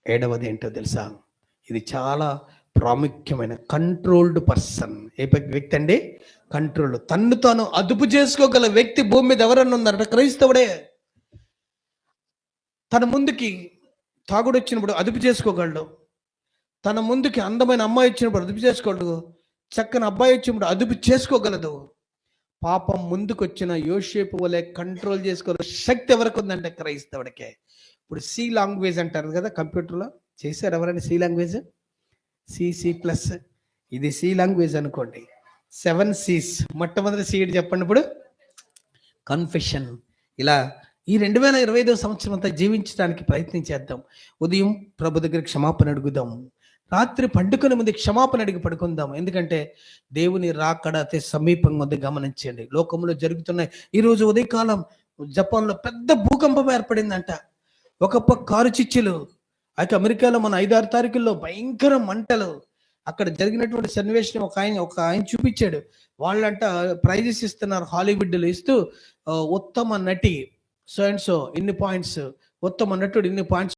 ఏడవది ఏంటో తెలుసా? ఇది చాలా ప్రాముఖ్యమైన కంట్రోల్డ్ పర్సన్. ఏ వ్యక్తి అండి? కంట్రోల్. తన్ను తాను అదుపు చేసుకోగల వ్యక్తి భూమి మీద ఎవరన్నా ఉన్నారంటే క్రైస్తవుడే. తన ముందుకి తాగుడు వచ్చినప్పుడు అదుపు చేసుకోగలడు. తన ముందుకి అందమైన అమ్మాయి వచ్చినప్పుడు అదుపు చేసుకోగలడు. చక్కని అబ్బాయి వచ్చినప్పుడు అదుపు చేసుకోగలదు. పాపం ముందుకు వచ్చిన యోసేపు వలె కంట్రోల్ చేసుకోగల శక్తి ఎవరికి ఉందంటే క్రైస్తవుడికే. ఇప్పుడు సి లాంగ్వేజ్ అంటారు కదా, కంప్యూటర్లో చేశారు ఎవరైనా సి లాంగ్వేజ్? C++. ఇది సి లాంగ్వేజ్ అనుకోండి. 7 C's. మొట్టమొదటి సీడ్ చెప్పండి ఇప్పుడు. కన్ఫెషన్. ఇలా ఈ 2025 సంవత్సరం అంతా జీవించడానికి ప్రయత్నం చేద్దాం. ఉదయం ప్రభు దగ్గర క్షమాపణ అడుగుదాం. రాత్రి పండుకునే ముందు క్షమాపణ అడిగి పడుకుందాం. ఎందుకంటే దేవుని రాకడ అతి సమీపంగా ఉంది. గమనించండి. లోకంలో జరుగుతున్నాయి. ఈరోజు ఉదయకాలం జపాన్లో పెద్ద భూకంపం ఏర్పడిందంట. ఒక పక్క కారు చిచ్చులు. అయితే అమెరికాలో మన 5-6 తారీఖుల్లో భయంకర మంటలు. అక్కడ జరిగినటువంటి సన్నివేశం ఒక ఆయన చూపించాడు. వాళ్ళంట ప్రైజెస్ ఇస్తున్నారు హాలీవుడ్లో. ఇస్తూ ఉత్తమ నటి సో అండ్ సో ఇన్ని పాయింట్స్, ఉత్తమ నటుడు ఇన్ని పాయింట్స్